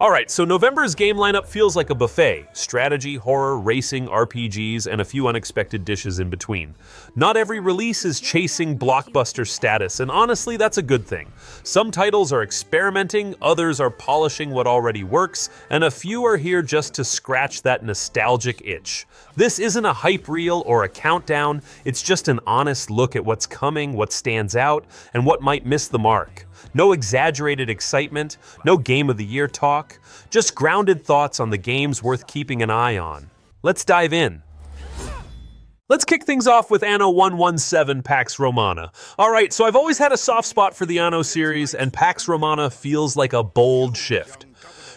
Alright, so November's game lineup feels like a buffet. Strategy, horror, racing, RPGs, and a few unexpected dishes in between. Not every release is chasing blockbuster status, and honestly, that's a good thing. Some titles are experimenting, others are polishing what already works, and a few are here just to scratch that nostalgic itch. This isn't a hype reel or a countdown, it's just an honest look at what's coming, what stands out, and what might miss the mark. No exaggerated excitement, no Game of the Year talk, just grounded thoughts on the games worth keeping an eye on. Let's dive in. Let's kick things off with Anno 117 Pax Romana. Alright, so I've always had a soft spot for the Anno series, and Pax Romana feels like a bold shift.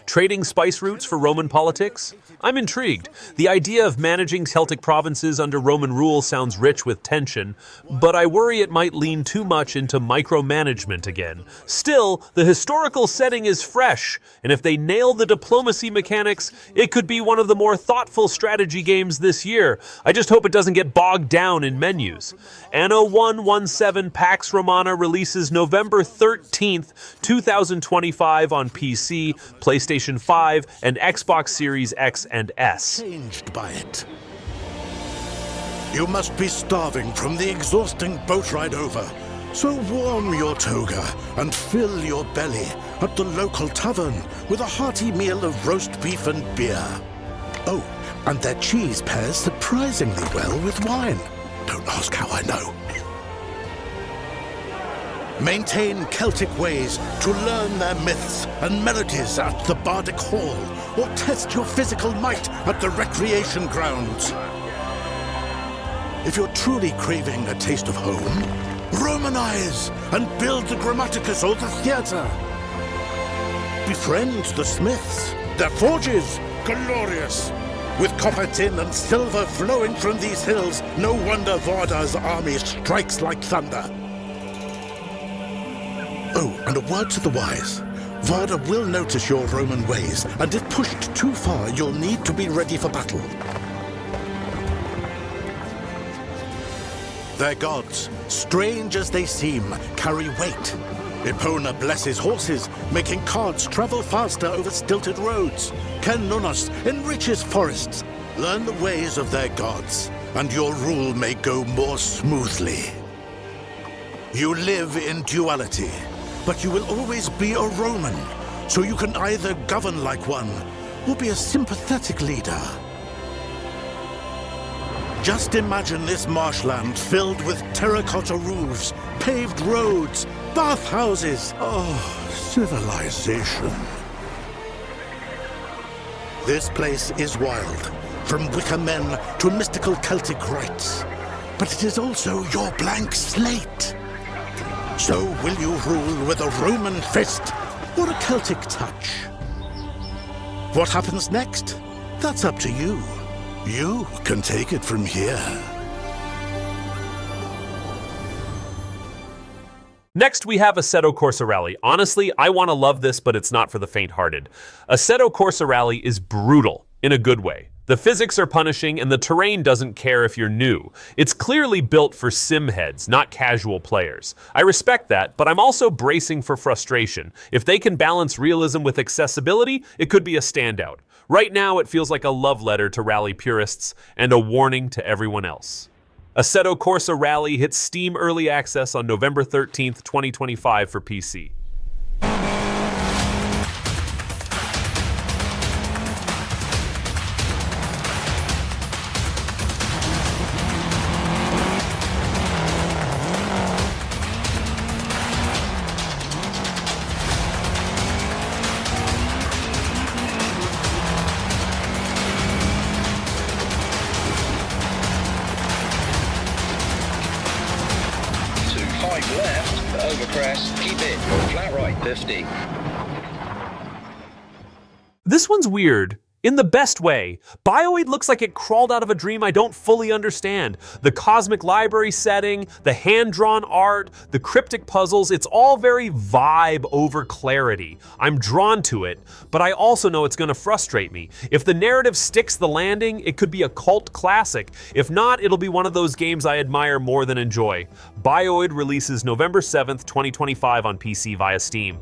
Trading spice routes for Roman politics? I'm intrigued. The idea of managing Celtic provinces under Roman rule sounds rich with tension, but I worry it might lean too much into micromanagement again. Still, the historical setting is fresh, and if they nail the diplomacy mechanics, it could be one of the more thoughtful strategy games this year. I just hope it doesn't get bogged down in menus. Anno 117 Pax Romana releases November 13th, 2025 on PC, PlayStation 5, and Xbox Series X and S. Changed by it. You must be starving from the exhausting boat ride over, so warm your toga and fill your belly at the local tavern with a hearty meal of roast beef and beer. Oh, and their cheese pairs surprisingly well with wine. Don't ask how I know. Maintain Celtic ways to learn their myths and melodies at the Bardic Hall, or test your physical might at the recreation grounds. If you're truly craving a taste of home, Romanize and build the Grammaticus or the theatre. Befriend the smiths, their forges glorious. With copper, tin, and silver flowing from these hills, no wonder Varda's army strikes like thunder. Oh, and a word to the wise. Varda will notice your Roman ways, and if pushed too far, you'll need to be ready for battle. Their gods, strange as they seem, carry weight. Epona blesses horses, making carts travel faster over stilted roads. Ken Nunos enriches forests. Learn the ways of their gods, and your rule may go more smoothly. You live in duality, but you will always be a Roman, so you can either govern like one, or be a sympathetic leader. Just imagine this marshland filled with terracotta roofs, paved roads, bathhouses. Oh, civilization. This place is wild, from wicker men to mystical Celtic rites. But it is also your blank slate. So will you rule with a Roman fist or a Celtic touch? What happens next? That's up to you. You can take it from here. Next, we have Assetto Corsa Rally. Honestly, I want to love this, but it's not for the faint-hearted. Assetto Corsa Rally is brutal, in a good way. The physics are punishing, and the terrain doesn't care if you're new. It's clearly built for sim heads, not casual players. I respect that, but I'm also bracing for frustration. If they can balance realism with accessibility, it could be a standout. Right now, it feels like a love letter to Rally purists, and a warning to everyone else. Assetto Corsa Rally hits Steam Early Access on November 13th, 2025 for PC. Left, overcrest, keep it, flat right, 50. This one's weird. In the best way. Bioid looks like it crawled out of a dream I don't fully understand. The cosmic library setting, the hand-drawn art, the cryptic puzzles, it's all very vibe over clarity. I'm drawn to it, but I also know it's gonna frustrate me. If the narrative sticks the landing, it could be a cult classic. If not, it'll be one of those games I admire more than enjoy. Bioid releases November 7th, 2025 on PC via Steam.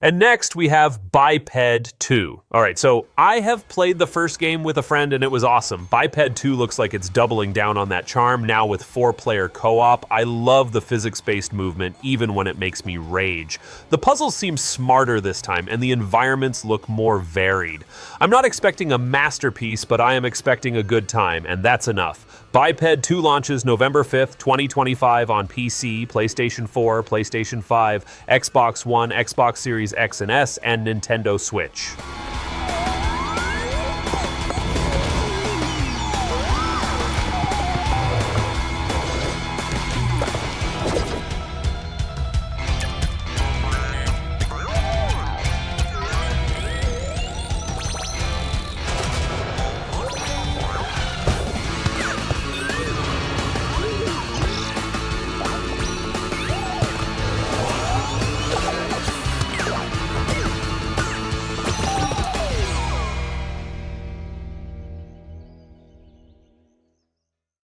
And next we have Biped 2. All right, so I have played the first game with a friend and it was awesome. Biped 2 looks like it's doubling down on that charm, now with 4-player co-op. I love the physics-based movement, even when it makes me rage. The puzzles seem smarter this time, and the environments look more varied. I'm not expecting a masterpiece, but I am expecting a good time, and that's enough. Biped 2 launches November 5th, 2025 on PC, PlayStation 4, PlayStation 5, Xbox One, Xbox Series X and S, and Nintendo Switch.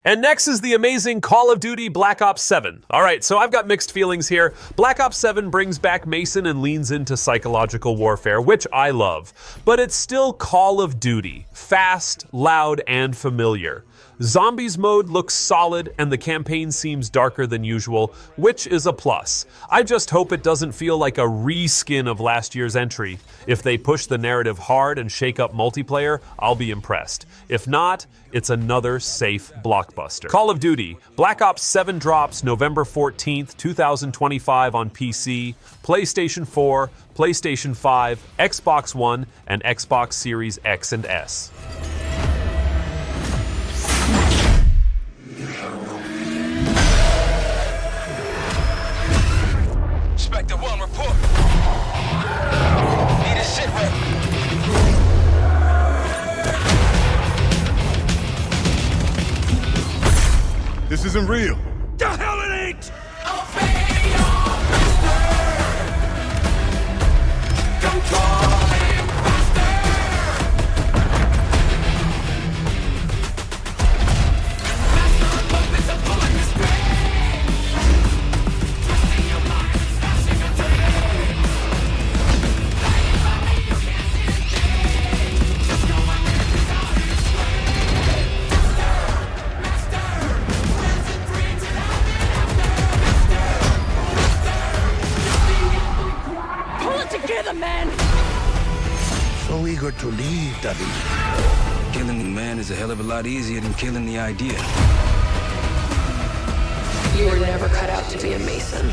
And next is the amazing Call of Duty Black Ops 7. All right, so I've got mixed feelings here. Black Ops 7 brings back Mason and leans into psychological warfare, which I love. But it's still Call of Duty. Fast, loud, and familiar. Zombies mode looks solid, and the campaign seems darker than usual, which is a plus. I just hope it doesn't feel like a reskin of last year's entry. If they push the narrative hard and shake up multiplayer, I'll be impressed. If not, it's another safe blockbuster. Call of Duty Black Ops 7 drops November 14th, 2025 on PC, PlayStation 4, PlayStation 5, Xbox One, and Xbox Series X and S. Spectre 1, report. Need a sit rep. This isn't real. The hell it ain't! So eager to leave, Daddy. Killing the man is a hell of a lot easier than killing the idea. You were never cut out to be a Mason.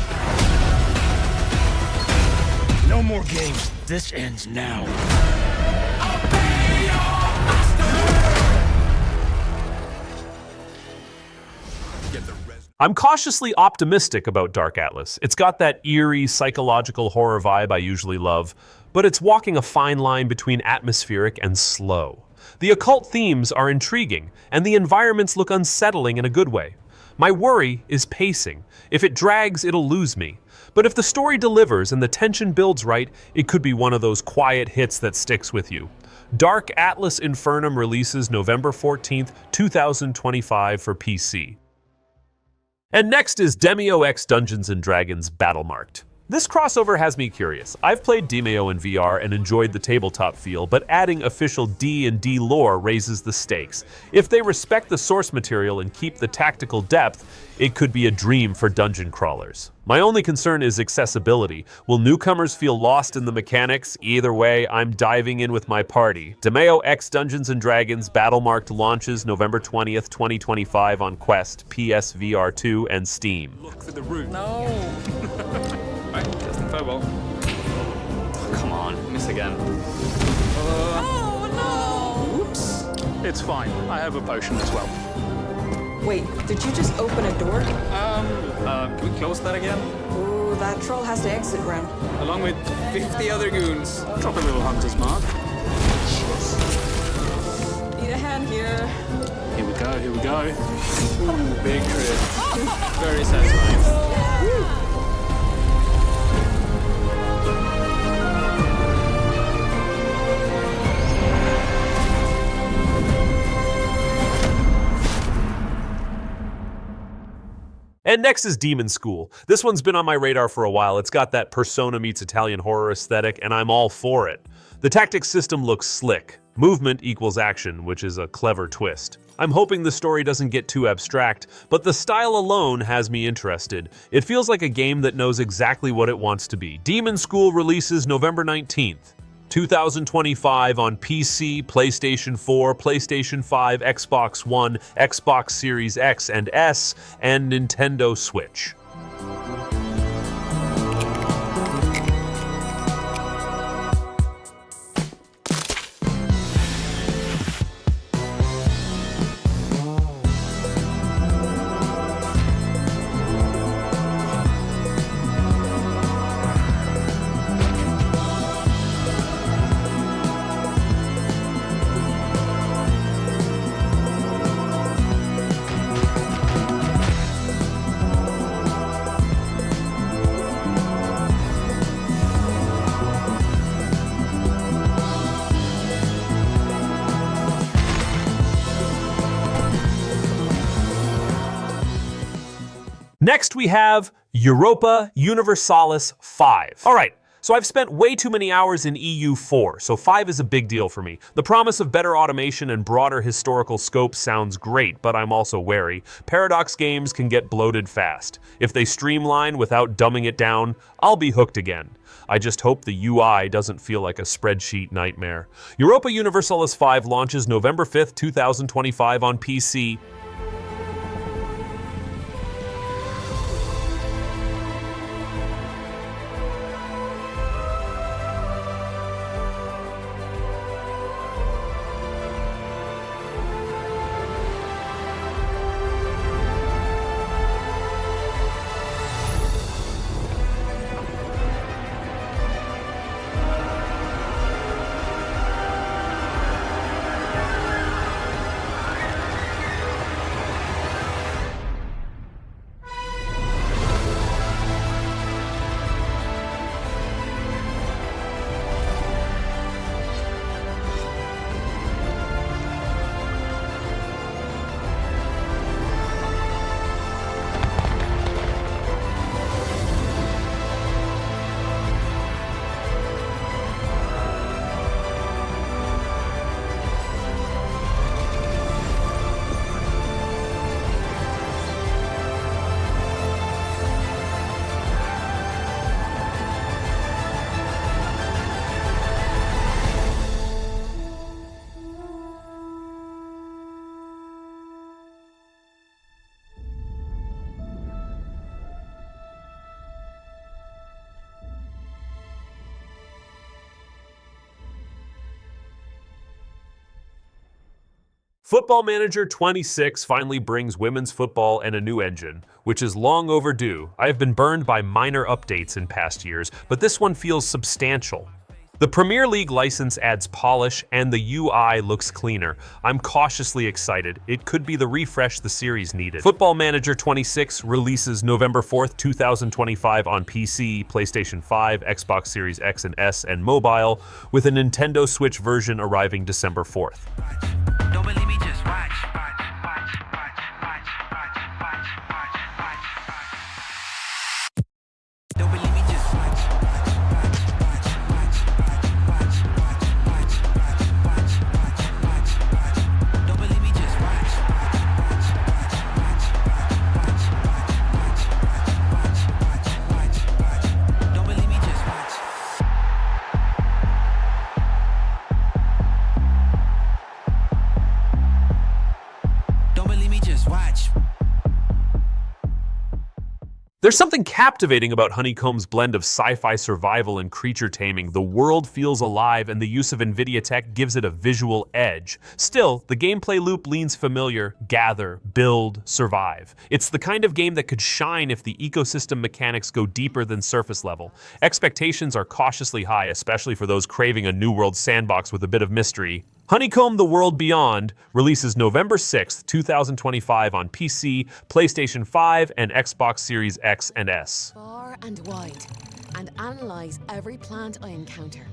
No more games. This ends now. I'm cautiously optimistic about Dark Atlas. It's got that eerie, psychological horror vibe I usually love, but it's walking a fine line between atmospheric and slow. The occult themes are intriguing, and the environments look unsettling in a good way. My worry is pacing. If it drags, it'll lose me. But if the story delivers and the tension builds right, it could be one of those quiet hits that sticks with you. Dark Atlas Infernum releases November 14th, 2025 for PC. And next is Demeo X Dungeons & Dragons Battlemarked. This crossover has me curious. I've played Demeo in VR and enjoyed the tabletop feel, but adding official D&D lore raises the stakes. If they respect the source material and keep the tactical depth, it could be a dream for dungeon crawlers. My only concern is accessibility. Will newcomers feel lost in the mechanics? Either way, I'm diving in with my party. Demeo X Dungeons & Dragons Battlemarked launches November 20th, 2025 on Quest, PSVR 2, and Steam. Look for the root. No. Right, testing fireball. Oh, come on, miss again. Oh no! Oops. It's fine. I have a potion as well. Wait, did you just open a door? Can we close that again? Ooh, that troll has to exit round. Along with 50 other goons. Drop a little hunter's mark. Need a hand here. Here we go, here we go. Ooh, big crit. Very satisfying. Woo. And next is Demonschool. This one's been on my radar for a while. It's got that Persona meets Italian horror aesthetic, and I'm all for it. The tactics system looks slick. Movement equals action, which is a clever twist. I'm hoping the story doesn't get too abstract, but the style alone has me interested. It feels like a game that knows exactly what it wants to be. Demonschool releases November 19th. 2025 on PC, PlayStation 4, PlayStation 5, Xbox One, Xbox Series X and S, and Nintendo Switch. Next we have Europa Universalis 5. All right, so I've spent way too many hours in EU4, so 5 is a big deal for me. The promise of better automation and broader historical scope sounds great, but I'm also wary. Paradox games can get bloated fast. If they streamline without dumbing it down, I'll be hooked again. I just hope the UI doesn't feel like a spreadsheet nightmare. Europa Universalis 5 launches November 5th, 2025 on PC. Football Manager 26 finally brings women's football and a new engine, which is long overdue. I have been burned by minor updates in past years, but this one feels substantial. The Premier League license adds polish and the UI looks cleaner. I'm cautiously excited. It could be the refresh the series needed. Football Manager 26 releases November 4th, 2025 on PC, PlayStation 5, Xbox Series X and S, and mobile, with a Nintendo Switch version arriving December 4th. Don't believe me, just watch. Don't believe me, just watch. Don't believe me, just watch. Don't believe me, just watch. Don't believe me, just watch. There's something captivating about Honeycomb's blend of sci-fi survival and creature taming. The world feels alive, and the use of NVIDIA tech gives it a visual edge. Still, the gameplay loop leans familiar: gather, build, survive. It's the kind of game that could shine if the ecosystem mechanics go deeper than surface level. Expectations are cautiously high, especially for those craving a New World sandbox with a bit of mystery. Honeycomb: The World Beyond releases November 6th, 2025 on PC, PlayStation 5, and Xbox Series X and S. Far and wide, and analyze every plant I encounter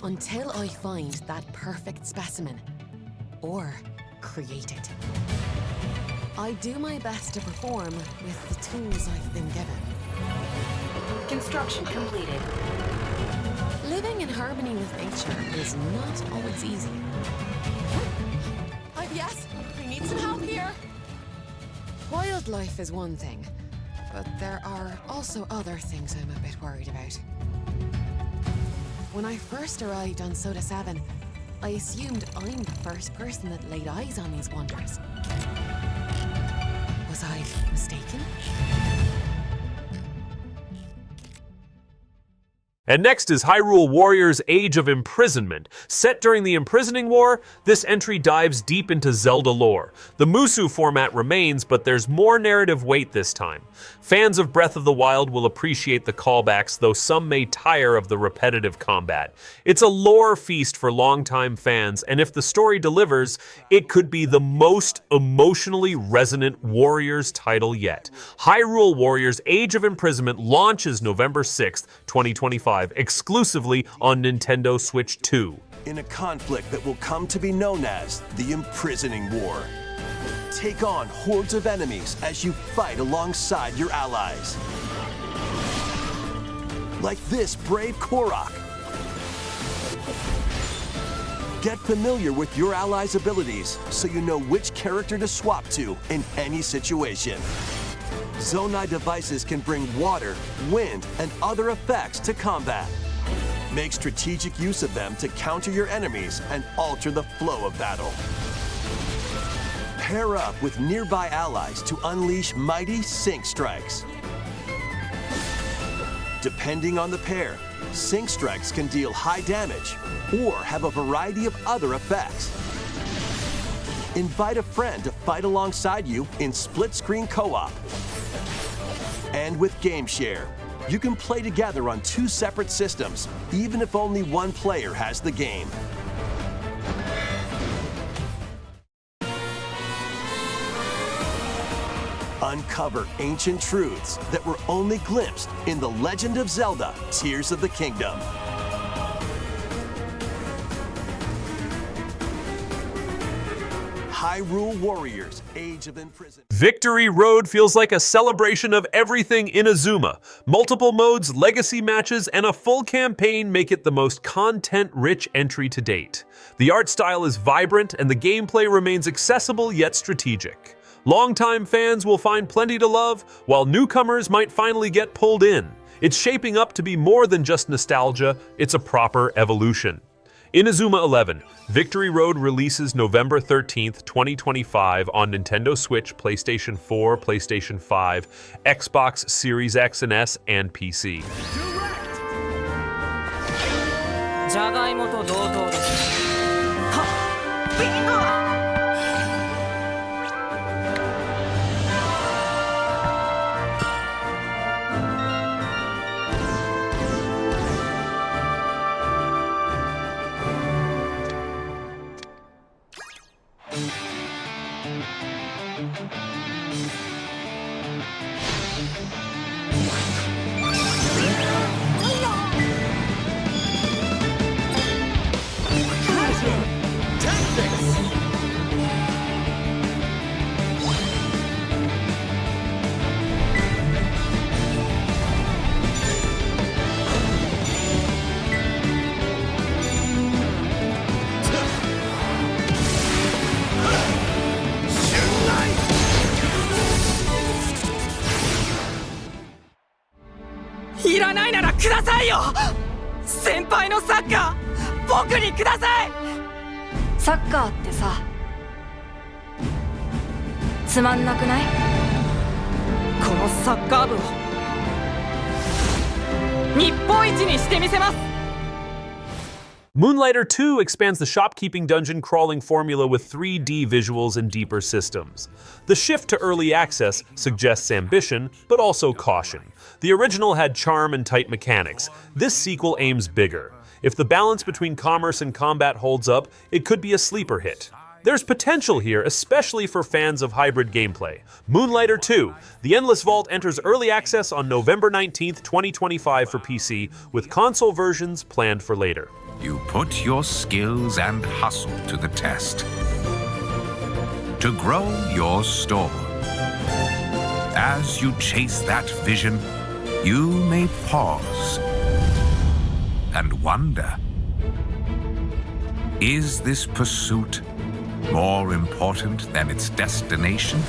until I find that perfect specimen, or create it. I do my best to perform with the tools I've been given. Construction completed. Living in harmony with nature is not always easy. Yes, I need some help here. Wildlife is one thing, but there are also other things I'm a bit worried about. When I first arrived on Soda 7, I assumed I'm the first person that laid eyes on these wonders. Was I mistaken? And next is Hyrule Warriors Age of Imprisonment. Set during the Imprisoning War, this entry dives deep into Zelda lore. The Musu format remains, but there's more narrative weight this time. Fans of Breath of the Wild will appreciate the callbacks, though some may tire of the repetitive combat. It's a lore feast for longtime fans, and if the story delivers, it could be the most emotionally resonant Warriors title yet. Hyrule Warriors Age of Imprisonment launches November 6th, 2025. Exclusively on Nintendo Switch 2. In a conflict that will come to be known as the Imprisoning War. Take on hordes of enemies as you fight alongside your allies. Like this brave Korok. Get familiar with your allies' abilities so you know which character to swap to in any situation. Zonai devices can bring water, wind, and other effects to combat. Make strategic use of them to counter your enemies and alter the flow of battle. Pair up with nearby allies to unleash mighty sync strikes. Depending on the pair, sync strikes can deal high damage or have a variety of other effects. Invite a friend to fight alongside you in split-screen co-op. And with Game Share, you can play together on 2 separate systems, even if only one player has the game. Uncover ancient truths that were only glimpsed in The Legend of Zelda: Tears of the Kingdom. Hyrule Warriors Age of Imprisonment. Victory Road feels like a celebration of everything Inazuma. Multiple modes, legacy matches, and a full campaign make it the most content-rich entry to date. The art style is vibrant, and the gameplay remains accessible yet strategic. Longtime fans will find plenty to love, while newcomers might finally get pulled in. It's shaping up to be more than just nostalgia, it's a proper evolution. Inazuma 11, Victory Road releases November 13th, 2025 on Nintendo Switch, PlayStation 4, PlayStation 5, Xbox Series X and S, and PC. じゃがいもと同等です。はっ、ビーム！ いらないならくださいよ。先輩のサッカー、僕にください。サッカーってさ、つまんなくない？このサッカー部を日本一にしてみせます。 Moonlighter 2 expands the shopkeeping dungeon crawling formula with 3D visuals and deeper systems. The shift to early access suggests ambition, but also caution. The original had charm and tight mechanics. This sequel aims bigger. If the balance between commerce and combat holds up, it could be a sleeper hit. There's potential here, especially for fans of hybrid gameplay. Moonlighter 2, The Endless Vault enters early access on November 19th, 2025 for PC, with console versions planned for later. You put your skills and hustle to the test to grow your store. As you chase that vision, you may pause and wonder, is this pursuit more important than its destination?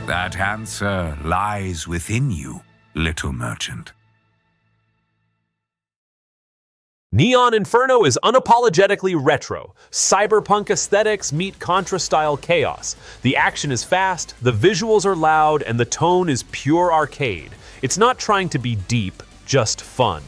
That answer lies within you, little merchant. Neon Inferno is unapologetically retro. Cyberpunk aesthetics meet Contra-style chaos. The action is fast, the visuals are loud, and the tone is pure arcade. It's not trying to be deep, just fun.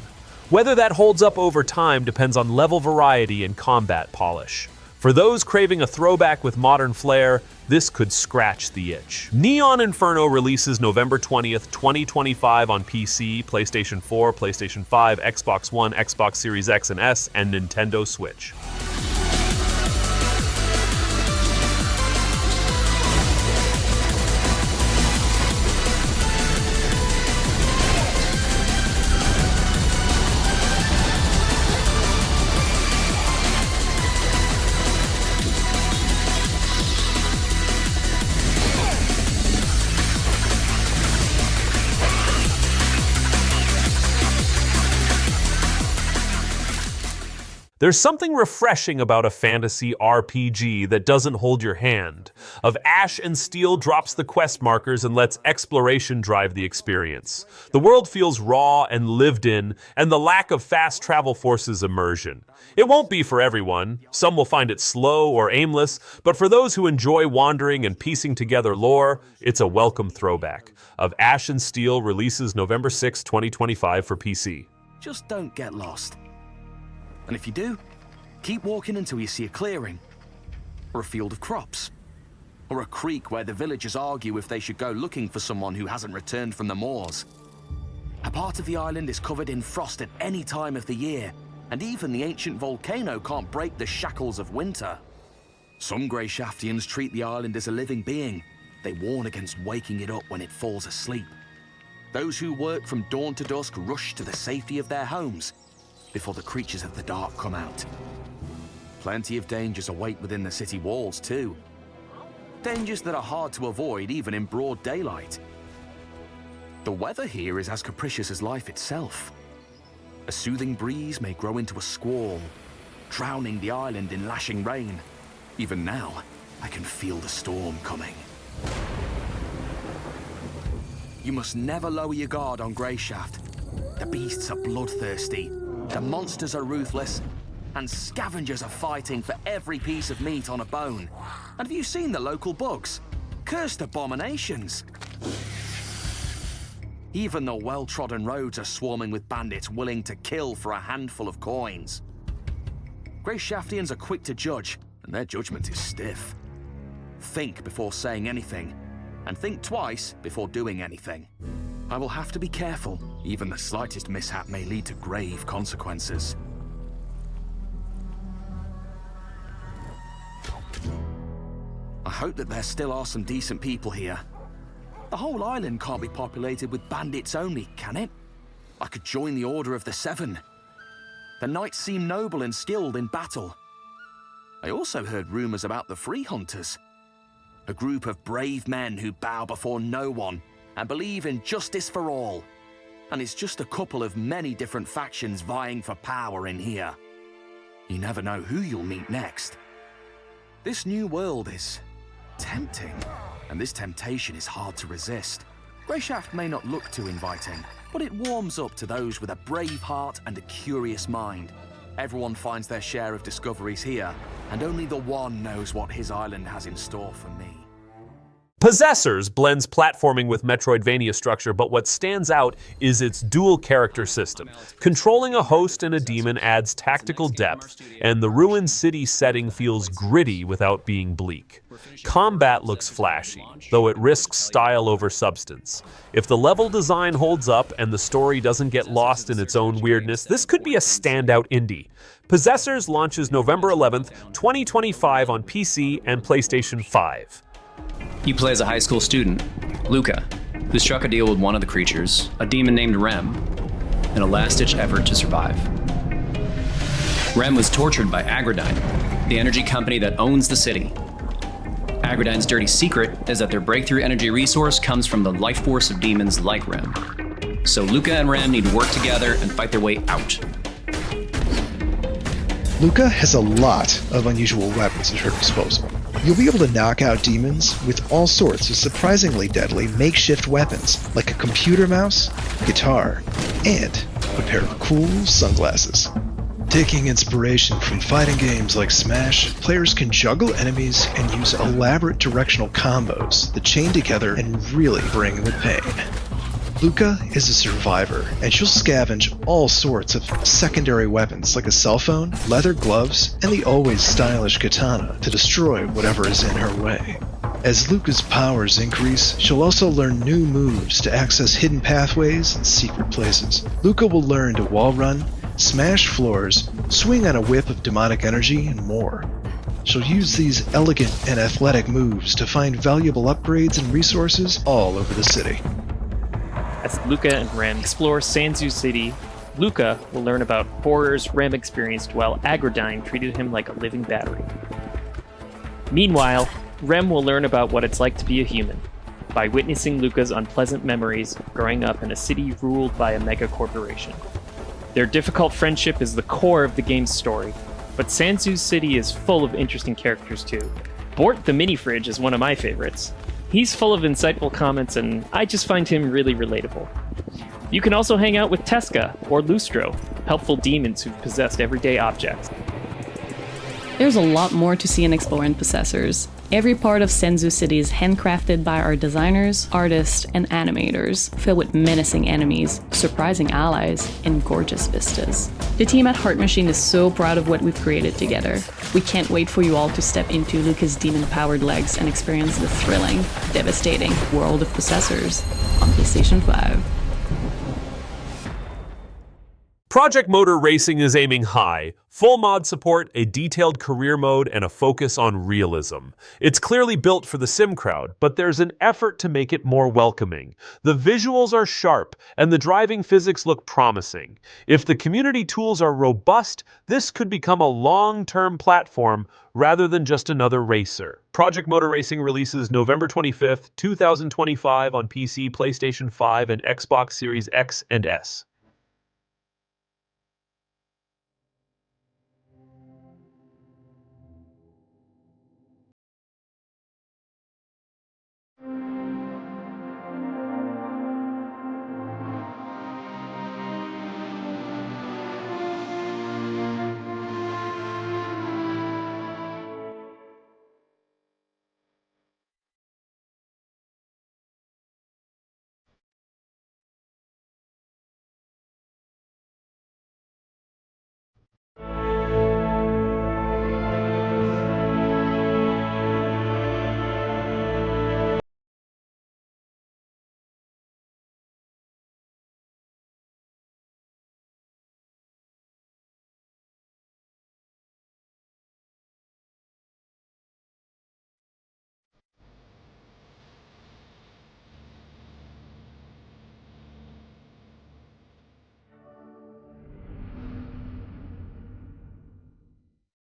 Whether that holds up over time depends on level variety and combat polish. For those craving a throwback with modern flair, this could scratch the itch. Neon Inferno releases November 20th, 2025 on PC, PlayStation 4, PlayStation 5, Xbox One, Xbox Series X and S, and Nintendo Switch. There's something refreshing about a fantasy RPG that doesn't hold your hand. Of Ash and Steel drops the quest markers and lets exploration drive the experience. The world feels raw and lived in, and the lack of fast travel forces immersion. It won't be for everyone. Some will find it slow or aimless, but for those who enjoy wandering and piecing together lore, it's a welcome throwback. Of Ash and Steel releases November 6, 2025 for PC. Just don't get lost. And if you do, keep walking until you see a clearing, or a field of crops, or a creek where the villagers argue if they should go looking for someone who hasn't returned from the moors. A part of the island is covered in frost at any time of the year, and even the ancient volcano can't break the shackles of winter. Some Grey Shaftians treat the island as a living being. They warn against waking it up when it falls asleep. Those who work from dawn to dusk rush to the safety of their homes before the creatures of the dark come out. Plenty of dangers await within the city walls too. Dangers that are hard to avoid even in broad daylight. The weather here is as capricious as life itself. A soothing breeze may grow into a squall, drowning the island in lashing rain. Even now, I can feel the storm coming. You must never lower your guard on Greyshaft. The beasts are bloodthirsty, the monsters are ruthless, and scavengers are fighting for every piece of meat on a bone. And have you seen the local bugs? Cursed abominations! Even the well-trodden roads are swarming with bandits willing to kill for a handful of coins. Greyshaftians are quick to judge, and their judgment is stiff. Think before saying anything, and think twice before doing anything. I will have to be careful. Even the slightest mishap may lead to grave consequences. I hope that there still are some decent people here. The whole island can't be populated with bandits only, can it? I could join the Order of the Seven. The knights seem noble and skilled in battle. I also heard rumors about the Free Hunters, a group of brave men who bow before no one and believe in justice for all. And it's just a couple of many different factions vying for power in here. You never know who you'll meet next. This new world is tempting, and this temptation is hard to resist. Greyshaft may not look too inviting, but it warms up to those with a brave heart and a curious mind. Everyone finds their share of discoveries here, and only the one knows what his island has in store for me. Possessors blends platforming with Metroidvania structure, but what stands out is its dual character system. Controlling a host and a demon adds tactical depth, and the ruined city setting feels gritty without being bleak. Combat looks flashy, though it risks style over substance. If the level design holds up and the story doesn't get lost in its own weirdness, this could be a standout indie. Possessors launches November 11th, 2025 on PC and PlayStation 5. You play as a high school student, Luca, who struck a deal with one of the creatures, a demon named Rem, in a last-ditch effort to survive. Rem was tortured by Agrodine, the energy company that owns the city. Aggredyne's dirty secret is that their breakthrough energy resource comes from the life force of demons like Rem. So Luca and Rem need to work together and fight their way out. Luca has a lot of unusual weapons at her disposal. You'll be able to knock out demons with all sorts of surprisingly deadly makeshift weapons, like a computer mouse, guitar, and a pair of cool sunglasses. Taking inspiration from fighting games like Smash, players can juggle enemies and use elaborate directional combos that chain together and really bring the pain. Luca is a survivor, and she'll scavenge all sorts of secondary weapons like a cell phone, leather gloves, and the always stylish katana to destroy whatever is in her way. As Luca's powers increase, she'll also learn new moves to access hidden pathways and secret places. Luca will learn to wall run, smash floors, swing on a whip of demonic energy, and more. She'll use these elegant and athletic moves to find valuable upgrades and resources all over the city. As Luca and Rem explore Sanzu City, Luca will learn about horrors Rem experienced while Aggredyne treated him like a living battery. Meanwhile, Rem will learn about what it's like to be a human by witnessing Luca's unpleasant memories growing up in a city ruled by a mega corporation. Their difficult friendship is the core of the game's story, but Sanzu City is full of interesting characters too. Bort the mini-fridge is one of my favorites. He's full of insightful comments, and I just find him really relatable. You can also hang out with Tesca or Lustro, helpful demons who've possessed everyday objects. There's a lot more to see and explore in Possessors. Every part of Sanzu City is handcrafted by our designers, artists, and animators, filled with menacing enemies, surprising allies, and gorgeous vistas. The team at Heart Machine is so proud of what we've created together. We can't wait for you all to step into Luca's demon-powered legs and experience the thrilling, devastating world of Possessors on PlayStation 5. Project Motor Racing is aiming high. Full mod support, a detailed career mode, and a focus on realism. It's clearly built for the sim crowd, but there's an effort to make it more welcoming. The visuals are sharp, and the driving physics look promising. If the community tools are robust, this could become a long-term platform rather than just another racer. Project Motor Racing releases November 25th, 2025 on PC, PlayStation 5, and Xbox Series X and S.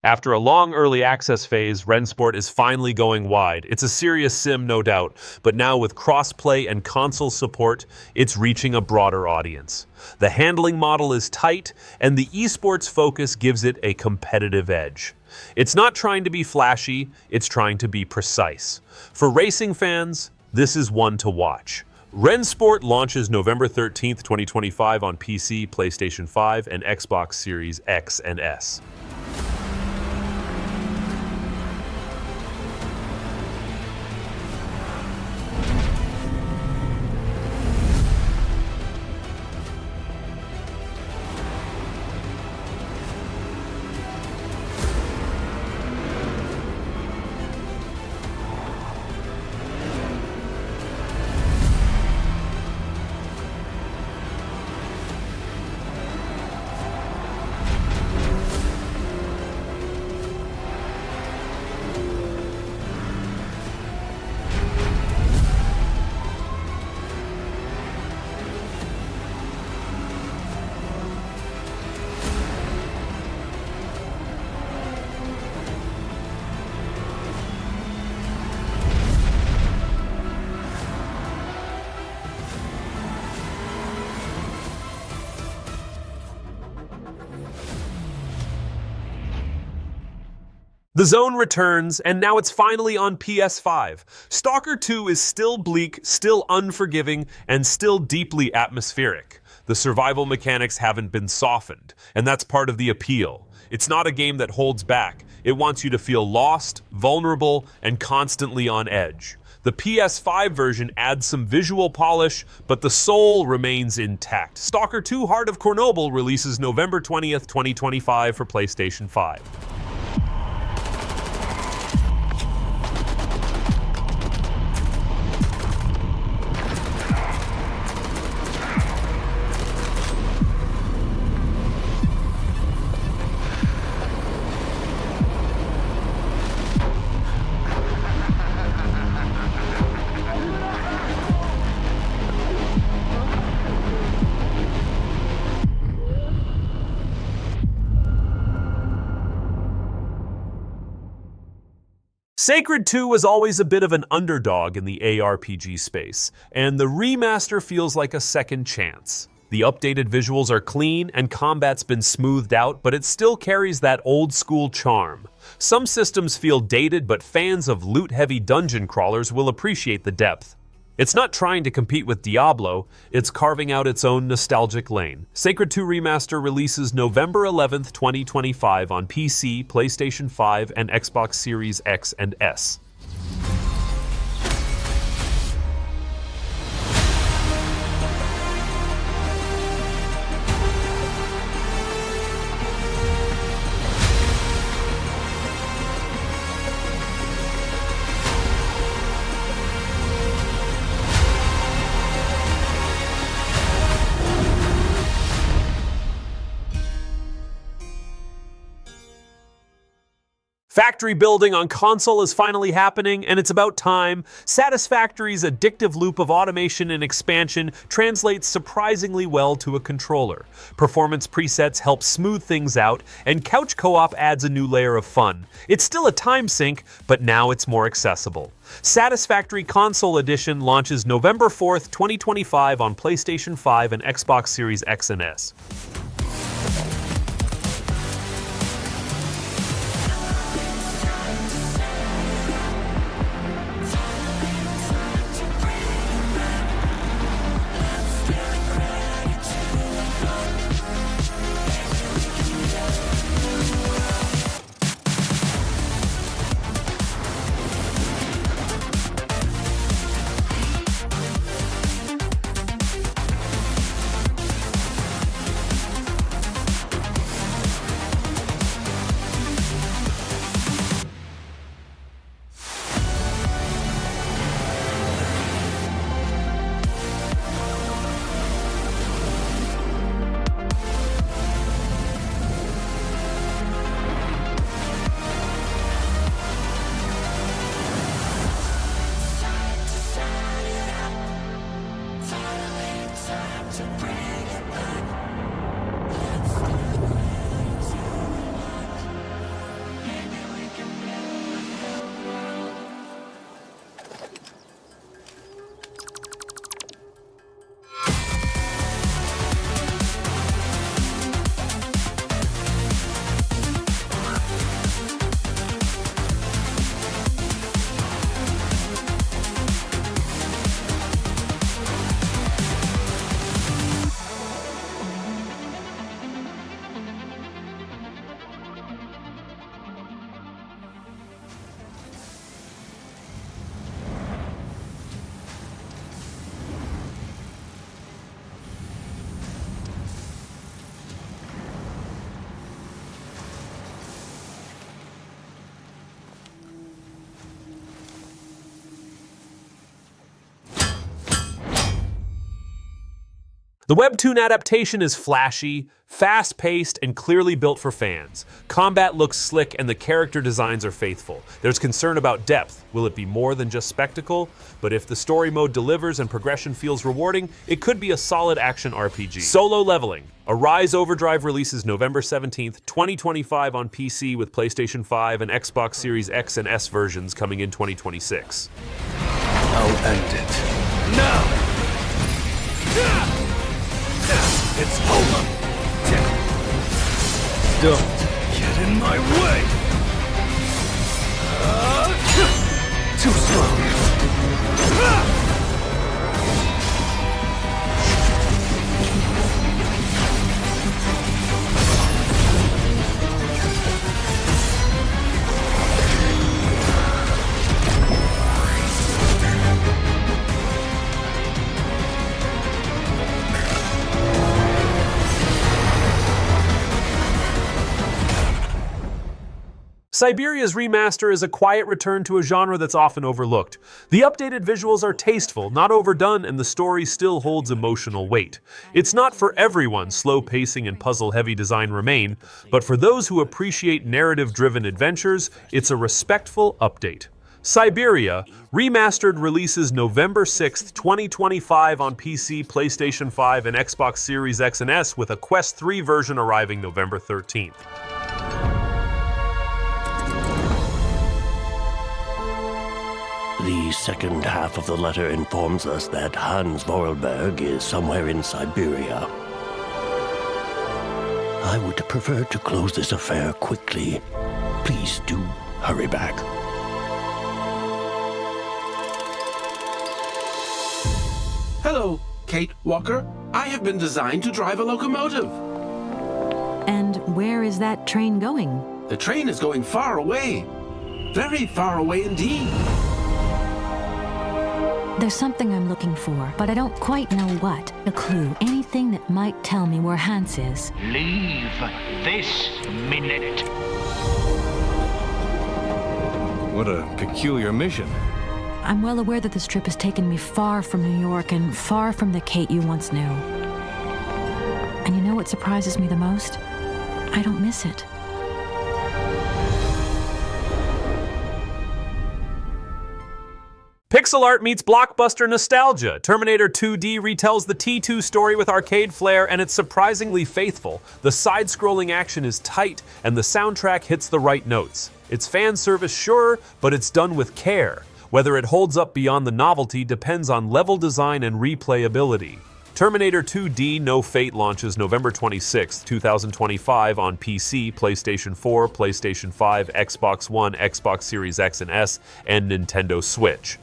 After a long early access phase, Rennsport is finally going wide. It's a serious sim, no doubt, but now with cross-play and console support, it's reaching a broader audience. The handling model is tight, and the esports focus gives it a competitive edge. It's not trying to be flashy, it's trying to be precise. For racing fans, this is one to watch. Rennsport launches November 13th, 2025 on PC, PlayStation 5, and Xbox Series X and S. The Zone returns, and now it's finally on PS5. Stalker 2 is still bleak, still unforgiving, and still deeply atmospheric. The survival mechanics haven't been softened, and that's part of the appeal. It's not a game that holds back. It wants you to feel lost, vulnerable, and constantly on edge. The PS5 version adds some visual polish, but the soul remains intact. Stalker 2 Heart of Chornobyl releases November 20th, 2025 for PlayStation 5. Sacred 2 was always a bit of an underdog in the ARPG space, and the remaster feels like a second chance. The updated visuals are clean and combat's been smoothed out, but it still carries that old school charm. Some systems feel dated, but fans of loot-heavy dungeon crawlers will appreciate the depth. It's not trying to compete with Diablo, it's carving out its own nostalgic lane. Sacred 2 Remaster releases November 11th, 2025 on PC, PlayStation 5, and Xbox Series X and S. Factory building on console is finally happening, and it's about time. Satisfactory's addictive loop of automation and expansion translates surprisingly well to a controller. Performance presets help smooth things out, and couch co-op adds a new layer of fun. It's still a time sink, but now it's more accessible. Satisfactory Console Edition launches November 4th, 2025 on PlayStation 5 and Xbox Series X and S. The webtoon adaptation is flashy, fast-paced, and clearly built for fans. Combat looks slick and the character designs are faithful. There's concern about depth. Will it be more than just spectacle? But if the story mode delivers and progression feels rewarding, it could be a solid action RPG. Solo Leveling. Arise Overdrive releases November 17th, 2025 on PC with PlayStation 5 and Xbox Series X and S versions coming in 2026. I'll end it. Now! It's over! Don't get in my way! Syberia's remaster is a quiet return to a genre that's often overlooked. The updated visuals are tasteful, not overdone, and the story still holds emotional weight. It's not for everyone, slow pacing and puzzle-heavy design remain, but for those who appreciate narrative-driven adventures, it's a respectful update. Syberia Remastered releases November 6, 2025 on PC, PlayStation 5, and Xbox Series X and S, with a Quest 3 version arriving November 13th. The second half of the letter informs us that Hans Vorarlberg is somewhere in Syberia. I would prefer to close this affair quickly. Please do hurry back. Hello, Kate Walker. I have been designed to drive a locomotive. And where is that train going? The train is going far away. Very far away indeed. There's something I'm looking for, but I don't quite know what. A clue, anything that might tell me where Hans is. Leave this minute. What a peculiar mission. I'm well aware that this trip has taken me far from New York and far from the Kate you once knew. And you know what surprises me the most? I don't miss it. Pixel art meets blockbuster nostalgia. Terminator 2D retells the T2 story with arcade flair, and it's surprisingly faithful. The side-scrolling action is tight, and the soundtrack hits the right notes. It's fan service, sure, but it's done with care. Whether it holds up beyond the novelty depends on level design and replayability. Terminator 2D No Fate launches November 26, 2025 on PC, PlayStation 4, PlayStation 5, Xbox One, Xbox Series X and S, and Nintendo Switch.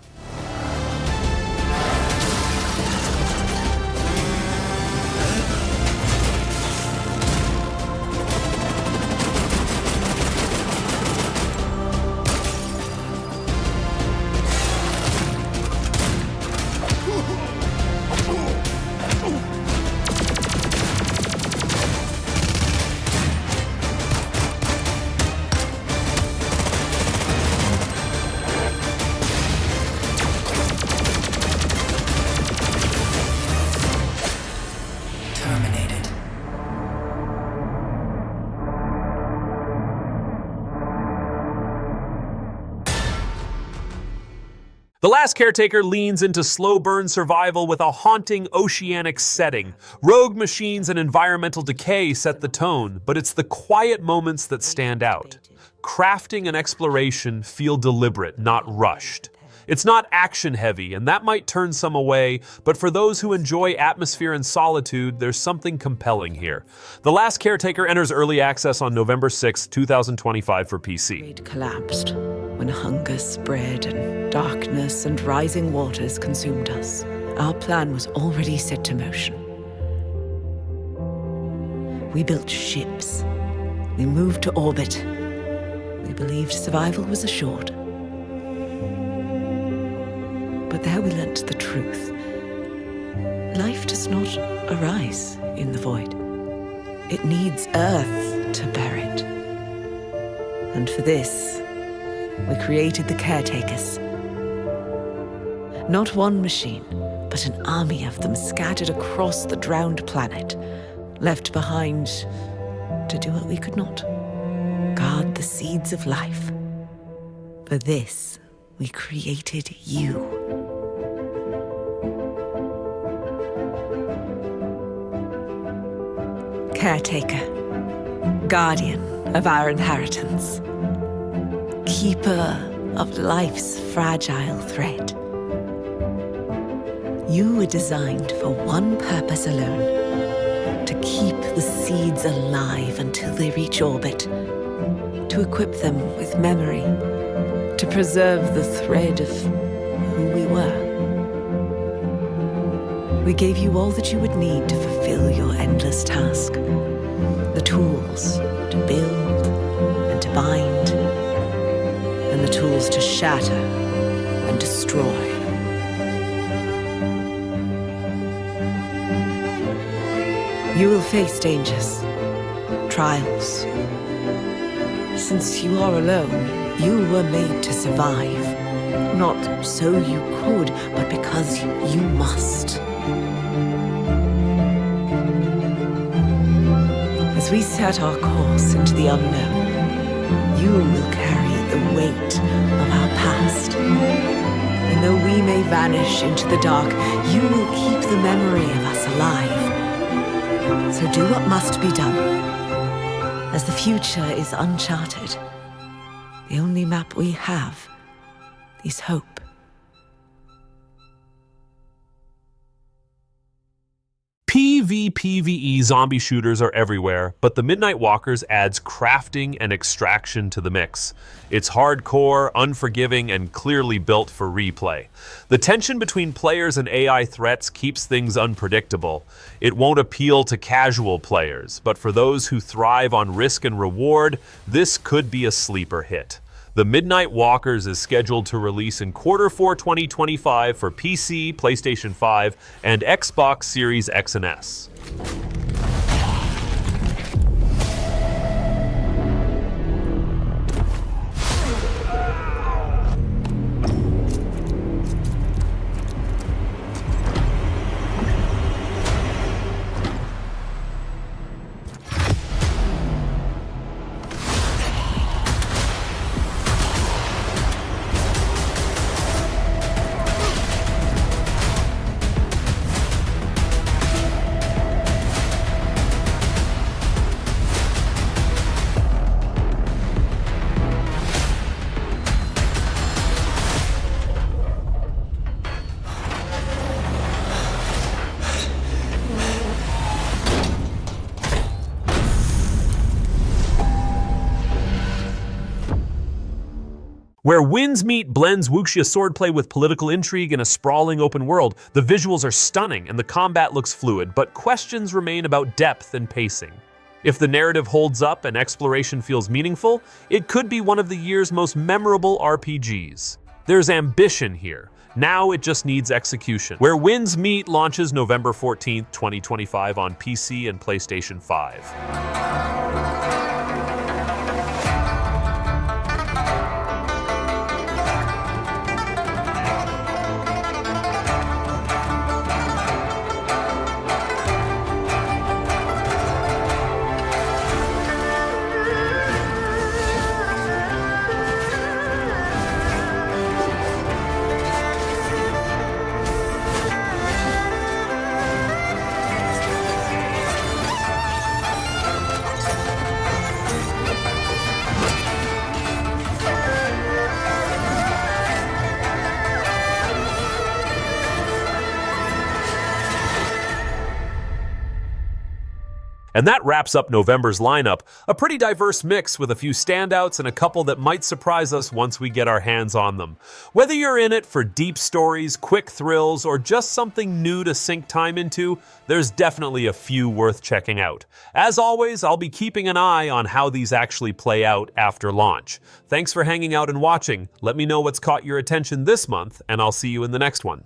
The Last Caretaker leans into slow-burn survival with a haunting oceanic setting. Rogue machines and environmental decay set the tone, but it's the quiet moments that stand out. Crafting and exploration feel deliberate, not rushed. It's not action-heavy, and that might turn some away, but for those who enjoy atmosphere and solitude, there's something compelling here. The Last Caretaker enters early access on November 6, 2025 for PC. It collapsed when hunger spread and darkness and rising waters consumed us. Our plan was already set to motion. We built ships. We moved to orbit. We believed survival was assured. But there we learnt the truth. Life does not arise in the void. It needs Earth to bear it. And for this, we created the Caretakers. Not one machine, but an army of them scattered across the drowned planet, left behind to do what we could not. Guard the seeds of life. For this, we created you. Caretaker, guardian of our inheritance, keeper of life's fragile thread. You were designed for one purpose alone, to keep the seeds alive until they reach orbit, to equip them with memory, to preserve the thread of who we were. We gave you all that you would need to fulfill your endless task. The tools to build and to bind, and the tools to shatter and destroy. You will face dangers, trials, since you are alone, you were made to survive. Not so you could, but because you must. As we set our course into the unknown, you will carry the weight of our past. And though we may vanish into the dark, you will keep the memory of us alive. So do what must be done, as the future is uncharted. The only map we have is hope. PvE zombie shooters are everywhere, but the Midnight Walkers adds crafting and extraction to the mix. It's hardcore, unforgiving, and clearly built for replay. The tension between players and AI threats keeps things unpredictable. It won't appeal to casual players, but for those who thrive on risk and reward, this could be a sleeper hit. The Midnight Walkers is scheduled to release in Q4 2025 for PC, PlayStation 5, and Xbox Series X and S. Where Winds Meet blends wuxia swordplay with political intrigue in a sprawling open world. The visuals are stunning and the combat looks fluid, but questions remain about depth and pacing. If the narrative holds up and exploration feels meaningful, it could be one of the year's most memorable RPGs. There's ambition here. Now it just needs execution. Where Winds Meet launches November 14th, 2025 on PC and PlayStation 5. And that wraps up November's lineup, a pretty diverse mix with a few standouts and a couple that might surprise us once we get our hands on them. Whether you're in it for deep stories, quick thrills, or just something new to sink time into, there's definitely a few worth checking out. As always, I'll be keeping an eye on how these actually play out after launch. Thanks for hanging out and watching. Let me know what's caught your attention this month, and I'll see you in the next one.